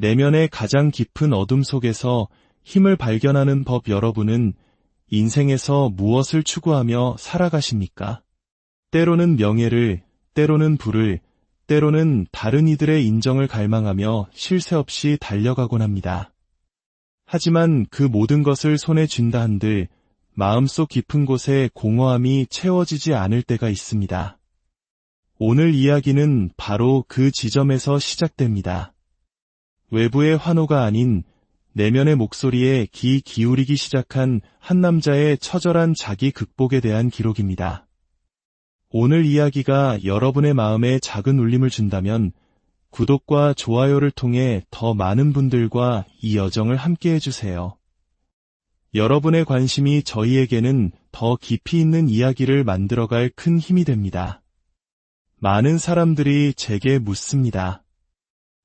내면의 가장 깊은 어둠 속에서 힘을 발견하는 법. 여러분은 인생에서 무엇을 추구하며 살아가십니까? 때로는 명예를, 때로는 부를, 때로는 다른 이들의 인정을 갈망하며 쉴 새 없이 달려가곤 합니다. 하지만 그 모든 것을 손에 쥔다 한들 마음속 깊은 곳에 공허함이 채워지지 않을 때가 있습니다. 오늘 이야기는 바로 그 지점에서 시작됩니다. 외부의 환호가 아닌 내면의 목소리에 귀 기울이기 시작한 한 남자의 처절한 자기 극복에 대한 기록입니다. 오늘 이야기가 여러분의 마음에 작은 울림을 준다면 구독과 좋아요를 통해 더 많은 분들과 이 여정을 함께 해주세요. 여러분의 관심이 저희에게는 더 깊이 있는 이야기를 만들어갈 큰 힘이 됩니다. 많은 사람들이 제게 묻습니다.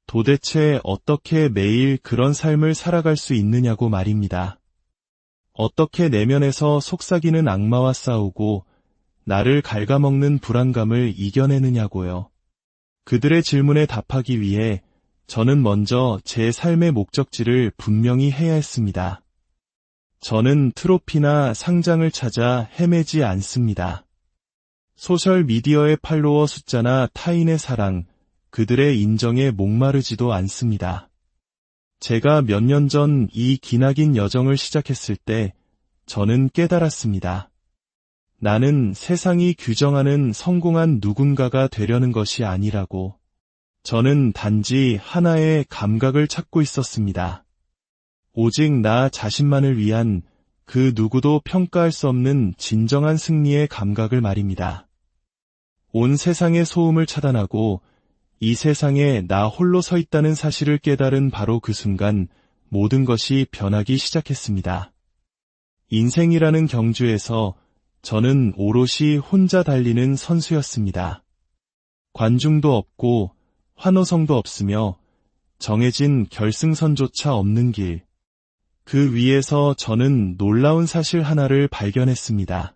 도대체 어떻게 매일 그런 삶을 살아갈 수 있느냐고 말입니다. 어떻게 내면에서 속삭이는 악마와 싸우고 나를 갉아먹는 불안감을 이겨내느냐고요. 그들의 질문에 답하기 위해 저는 먼저 제 삶의 목적지를 분명히 해야 했습니다. 저는 트로피나 상장을 찾아 헤매지 않습니다. 소셜미디어의 팔로워 숫자나 타인의 사랑, 그들의 인정에 목마르지도 않습니다. 제가 몇 년 전 이 기나긴 여정을 시작했을 때 저는 깨달았습니다. 나는 세상이 규정하는 성공한 누군가가 되려는 것이 아니라고. 저는 단지 하나의 감각을 찾고 있었습니다. 오직 나 자신만을 위한 그 누구도 평가할 수 없는 진정한 승리의 감각을 말입니다. 온 세상의 소음을 차단하고 이 세상에 나 홀로 서 있다는 사실을 깨달은 바로 그 순간 모든 것이 변하기 시작했습니다. 인생이라는 경주에서 저는 오롯이 혼자 달리는 선수였습니다. 관중도 없고 환호성도 없으며 정해진 결승선조차 없는 길. 그 위에서 저는 놀라운 사실 하나를 발견했습니다.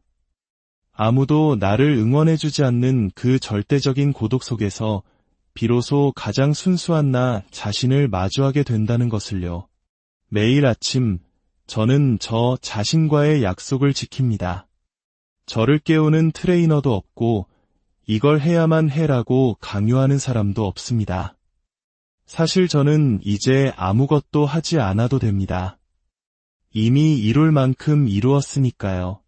아무도 나를 응원해주지 않는 그 절대적인 고독 속에서 비로소 가장 순수한 나 자신을 마주하게 된다는 것을요. 매일 아침 저는 저 자신과의 약속을 지킵니다. 저를 깨우는 트레이너도 없고 이걸 해야만 해라고 강요하는 사람도 없습니다. 사실 저는 이제 아무것도 하지 않아도 됩니다. 이미 이룰 만큼 이루었으니까요.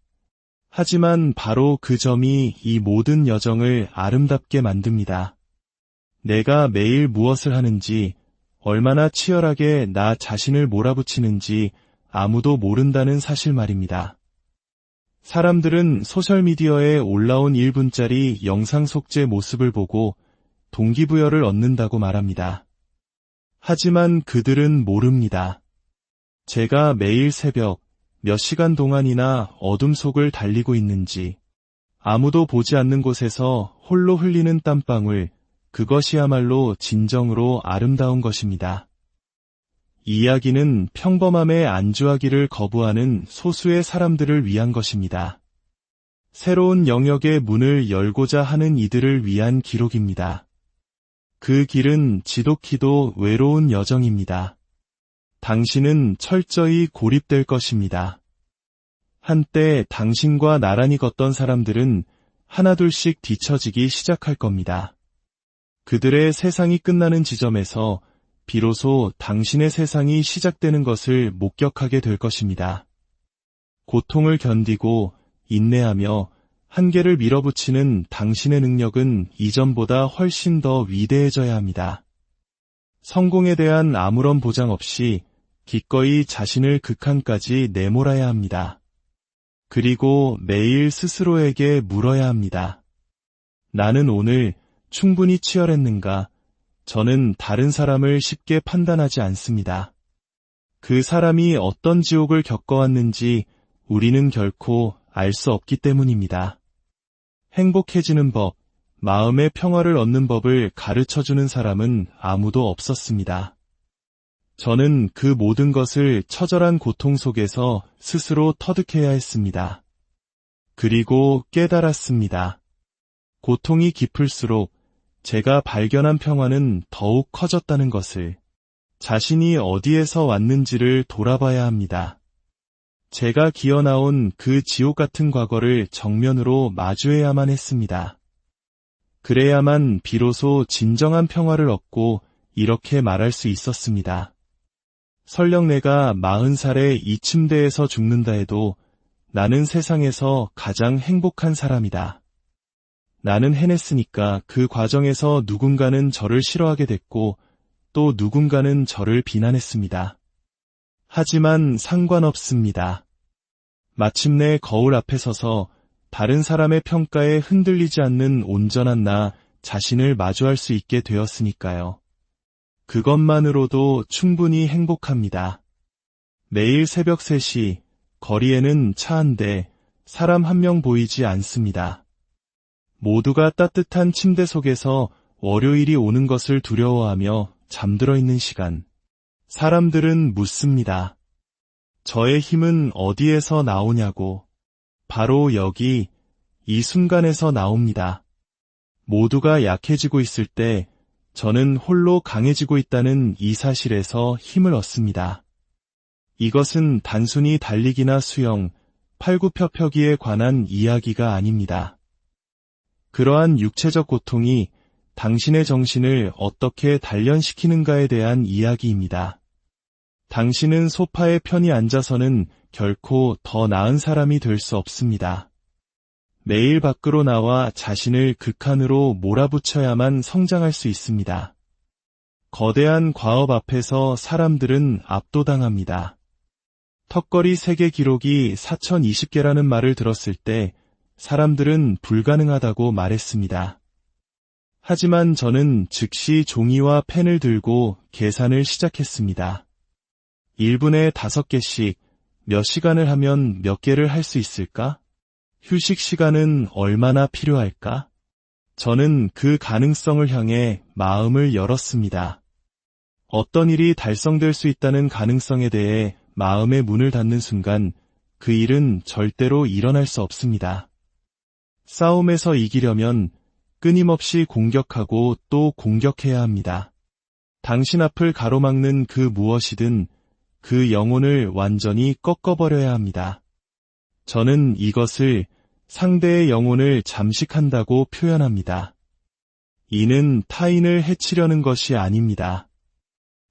하지만 바로 그 점이 이 모든 여정을 아름답게 만듭니다. 내가 매일 무엇을 하는지, 얼마나 치열하게 나 자신을 몰아붙이는지 아무도 모른다는 사실 말입니다. 사람들은 소셜미디어에 올라온 1분짜리 영상 속 제 모습을 보고 동기부여를 얻는다고 말합니다. 하지만 그들은 모릅니다. 제가 매일 새벽 몇 시간 동안이나 어둠 속을 달리고 있는지, 아무도 보지 않는 곳에서 홀로 흘리는 땀방울, 그것이야말로 진정으로 아름다운 것입니다. 이 이야기는 평범함에 안주하기를 거부하는 소수의 사람들을 위한 것입니다. 새로운 영역의 문을 열고자 하는 이들을 위한 기록입니다. 그 길은 지독히도 외로운 여정입니다. 당신은 철저히 고립될 것입니다. 한때 당신과 나란히 걷던 사람들은 하나둘씩 뒤처지기 시작할 겁니다. 그들의 세상이 끝나는 지점에서 비로소 당신의 세상이 시작되는 것을 목격하게 될 것입니다. 고통을 견디고 인내하며 한계를 밀어붙이는 당신의 능력은 이전보다 훨씬 더 위대해져야 합니다. 성공에 대한 아무런 보장 없이 기꺼이 자신을 극한까지 내몰아야 합니다. 그리고 매일 스스로에게 물어야 합니다. 나는 오늘 충분히 치열했는가? 저는 다른 사람을 쉽게 판단하지 않습니다. 그 사람이 어떤 지옥을 겪어왔는지 우리는 결코 알 수 없기 때문입니다. 행복해지는 법, 마음의 평화를 얻는 법을 가르쳐주는 사람은 아무도 없었습니다. 저는 그 모든 것을 처절한 고통 속에서 스스로 터득해야 했습니다. 그리고 깨달았습니다. 고통이 깊을수록 제가 발견한 평화는 더욱 커졌다는 것을. 자신이 어디에서 왔는지를 돌아봐야 합니다. 제가 기어나온 그 지옥 같은 과거를 정면으로 마주해야만 했습니다. 그래야만 비로소 진정한 평화를 얻고 이렇게 말할 수 있었습니다. 설령 내가 40살에 이 침대에서 죽는다 해도 나는 세상에서 가장 행복한 사람이다. 나는 해냈으니까 그 과정에서 누군가는 저를 싫어하게 됐고 또 누군가는 저를 비난했습니다. 하지만 상관없습니다. 마침내 거울 앞에 서서 다른 사람의 평가에 흔들리지 않는 온전한 나 자신을 마주할 수 있게 되었으니까요. 그것만으로도 충분히 행복합니다. 매일 새벽 3시, 거리에는 차 한 대, 사람 한 명 보이지 않습니다. 모두가 따뜻한 침대 속에서 월요일이 오는 것을 두려워하며 잠들어 있는 시간. 사람들은 묻습니다. 저의 힘은 어디에서 나오냐고. 바로 여기, 이 순간에서 나옵니다. 모두가 약해지고 있을 때 저는 홀로 강해지고 있다는 이 사실에서 힘을 얻습니다. 이것은 단순히 달리기나 수영, 팔굽혀펴기에 관한 이야기가 아닙니다. 그러한 육체적 고통이 당신의 정신을 어떻게 단련시키는가에 대한 이야기입니다. 당신은 소파에 편히 앉아서는 결코 더 나은 사람이 될 수 없습니다. 매일 밖으로 나와 자신을 극한으로 몰아붙여야만 성장할 수 있습니다. 거대한 과업 앞에서 사람들은 압도당합니다. 턱걸이 세계 기록이 4020개라는 말을 들었을 때 사람들은 불가능하다고 말했습니다. 하지만 저는 즉시 종이와 펜을 들고 계산을 시작했습니다. 1분에 5개씩 몇 시간을 하면 몇 개를 할 수 있을까? 휴식 시간은 얼마나 필요할까? 저는 그 가능성을 향해 마음을 열었습니다. 어떤 일이 달성될 수 있다는 가능성에 대해 마음의 문을 닫는 순간 그 일은 절대로 일어날 수 없습니다. 싸움에서 이기려면 끊임없이 공격하고 또 공격해야 합니다. 당신 앞을 가로막는 그 무엇이든 그 영혼을 완전히 꺾어버려야 합니다. 저는 이것을 상대의 영혼을 잠식한다고 표현합니다. 이는 타인을 해치려는 것이 아닙니다.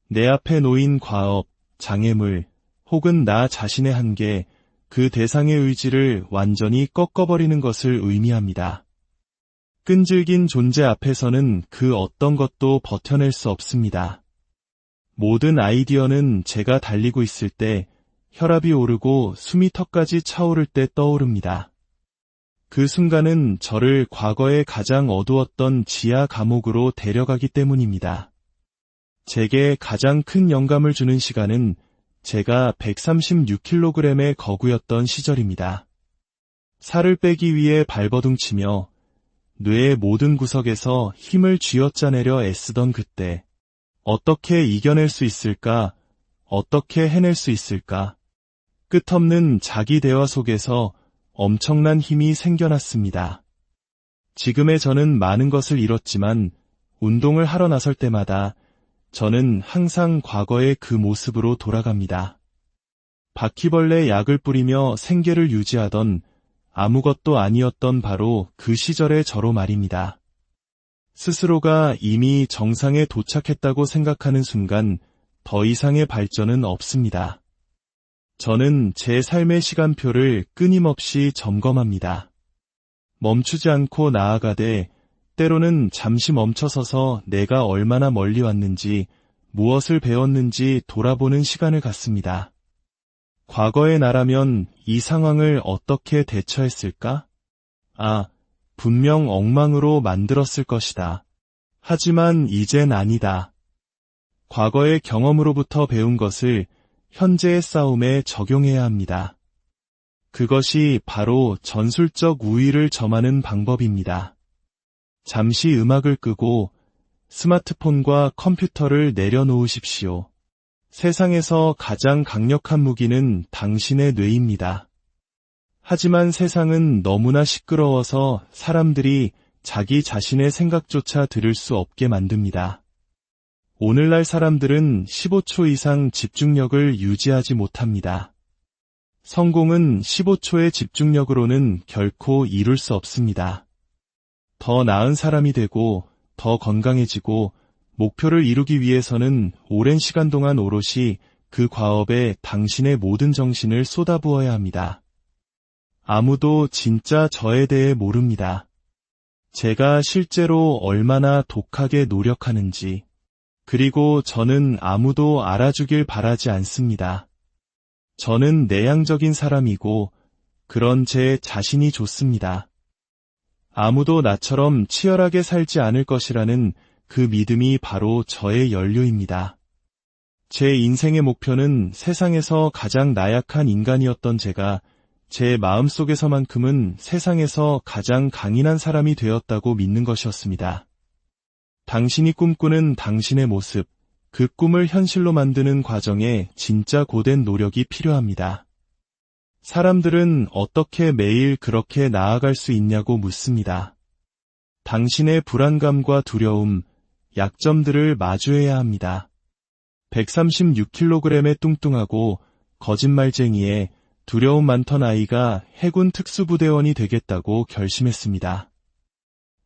내 앞에 놓인 과업, 장애물, 혹은 나 자신의 한계, 그 대상의 의지를 완전히 꺾어버리는 것을 의미합니다. 끈질긴 존재 앞에서는 그 어떤 것도 버텨낼 수 없습니다. 모든 아이디어는 제가 달리고 있을 때 혈압이 오르고 숨이 턱까지 차오를 때 떠오릅니다. 그 순간은 저를 과거의 가장 어두웠던 지하 감옥으로 데려가기 때문입니다. 제게 가장 큰 영감을 주는 시간은 제가 136kg의 거구였던 시절입니다. 살을 빼기 위해 발버둥치며 뇌의 모든 구석에서 힘을 쥐어짜내려 애쓰던 그때, 어떻게 이겨낼 수 있을까? 어떻게 해낼 수 있을까? 끝없는 자기 대화 속에서 엄청난 힘이 생겨났습니다. 지금의 저는 많은 것을 잃었지만 운동을 하러 나설 때마다 저는 항상 과거의 그 모습으로 돌아갑니다. 바퀴벌레 약을 뿌리며 생계를 유지하던 아무것도 아니었던 바로 그 시절의 저로 말입니다. 스스로가 이미 정상에 도착했다고 생각하는 순간 더 이상의 발전은 없습니다. 저는 제 삶의 시간표를 끊임없이 점검합니다. 멈추지 않고 나아가되 때로는 잠시 멈춰서서 내가 얼마나 멀리 왔는지, 무엇을 배웠는지 돌아보는 시간을 갖습니다. 과거의 나라면 이 상황을 어떻게 대처했을까? 분명 엉망으로 만들었을 것이다. 하지만 이젠 아니다. 과거의 경험으로부터 배운 것을 현재의 싸움에 적용해야 합니다. 그것이 바로 전술적 우위를 점하는 방법입니다. 잠시 음악을 끄고 스마트폰과 컴퓨터를 내려놓으십시오. 세상에서 가장 강력한 무기는 당신의 뇌입니다. 하지만 세상은 너무나 시끄러워서 사람들이 자기 자신의 생각조차 들을 수 없게 만듭니다. 오늘날 사람들은 15초 이상 집중력을 유지하지 못합니다. 성공은 15초의 집중력으로는 결코 이룰 수 없습니다. 더 나은 사람이 되고 더 건강해지고 목표를 이루기 위해서는 오랜 시간 동안 오롯이 그 과업에 당신의 모든 정신을 쏟아부어야 합니다. 아무도 진짜 저에 대해 모릅니다. 제가 실제로 얼마나 독하게 노력하는지, 그리고 저는 아무도 알아주길 바라지 않습니다. 저는 내향적인 사람이고 그런 제 자신이 좋습니다. 아무도 나처럼 치열하게 살지 않을 것이라는 그 믿음이 바로 저의 연료입니다. 제 인생의 목표는 세상에서 가장 나약한 인간이었던 제가 제 마음속에서만큼은 세상에서 가장 강인한 사람이 되었다고 믿는 것이었습니다. 당신이 꿈꾸는 당신의 모습, 그 꿈을 현실로 만드는 과정에 진짜 고된 노력이 필요합니다. 사람들은 어떻게 매일 그렇게 나아갈 수 있냐고 묻습니다. 당신의 불안감과 두려움, 약점들을 마주해야 합니다. 136kg의 뚱뚱하고 거짓말쟁이에 두려움 많던 아이가 해군 특수부대원이 되겠다고 결심했습니다.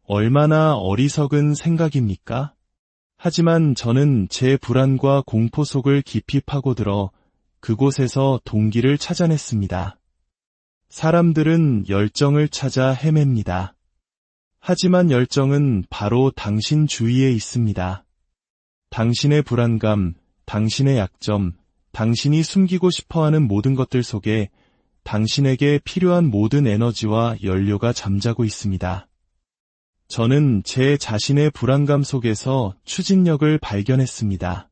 얼마나 어리석은 생각입니까? 하지만 저는 제 불안과 공포 속을 깊이 파고들어 그곳에서 동기를 찾아냈습니다. 사람들은 열정을 찾아 헤맵니다. 하지만 열정은 바로 당신 주위에 있습니다. 당신의 불안감, 당신의 약점, 당신이 숨기고 싶어하는 모든 것들 속에 당신에게 필요한 모든 에너지와 연료가 잠자고 있습니다. 저는 제 자신의 불안감 속에서 추진력을 발견했습니다.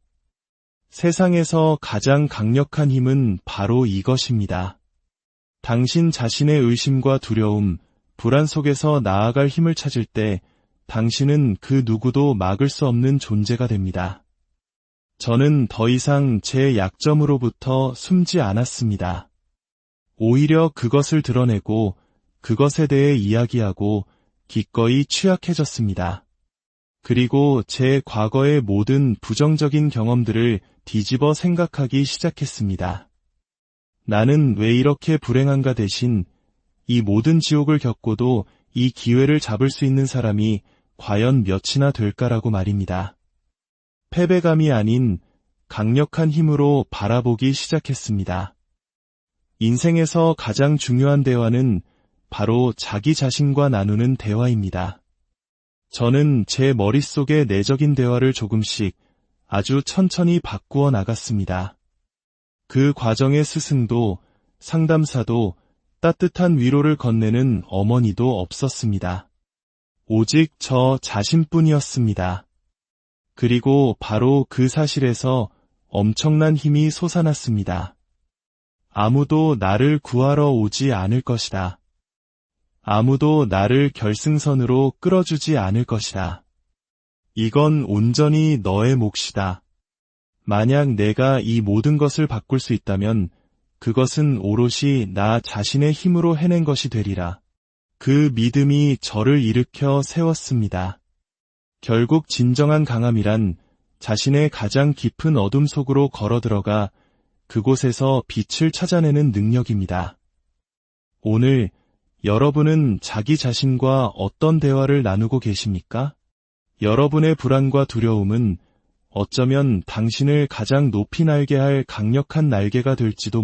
세상에서 가장 강력한 힘은 바로 이것입니다. 당신 자신의 의심과 두려움, 불안 속에서 나아갈 힘을 찾을 때 당신은 그 누구도 막을 수 없는 존재가 됩니다. 저는 더 이상 제 약점으로부터 숨지 않았습니다. 오히려 그것을 드러내고 그것에 대해 이야기하고 기꺼이 취약해졌습니다. 그리고 제 과거의 모든 부정적인 경험들을 뒤집어 생각하기 시작했습니다. 나는 왜 이렇게 불행한가 대신 이 모든 지옥을 겪고도 이 기회를 잡을 수 있는 사람이 과연 몇이나 될까라고 말입니다. 패배감이 아닌 강력한 힘으로 바라보기 시작했습니다. 인생에서 가장 중요한 대화는 바로 자기 자신과 나누는 대화입니다. 저는 제 머릿속의 내적인 대화를 조금씩 아주 천천히 바꾸어 나갔습니다. 그 과정의 스승도 상담사도 따뜻한 위로를 건네는 어머니도 없었습니다. 오직 저 자신뿐이었습니다. 그리고 바로 그 사실에서 엄청난 힘이 솟아났습니다. 아무도 나를 구하러 오지 않을 것이다. 아무도 나를 결승선으로 끌어주지 않을 것이다. 이건 온전히 너의 몫이다. 만약 내가 이 모든 것을 바꿀 수 있다면 그것은 오롯이 나 자신의 힘으로 해낸 것이 되리라. 그 믿음이 저를 일으켜 세웠습니다. 결국 진정한 강함이란 자신의 가장 깊은 어둠 속으로 걸어들어가 그곳에서 빛을 찾아내는 능력입니다. 오늘 여러분은 자기 자신과 어떤 대화를 나누고 계십니까? 여러분의 불안과 두려움은 어쩌면 당신을 가장 높이 날게 할 강력한 날개가 될지도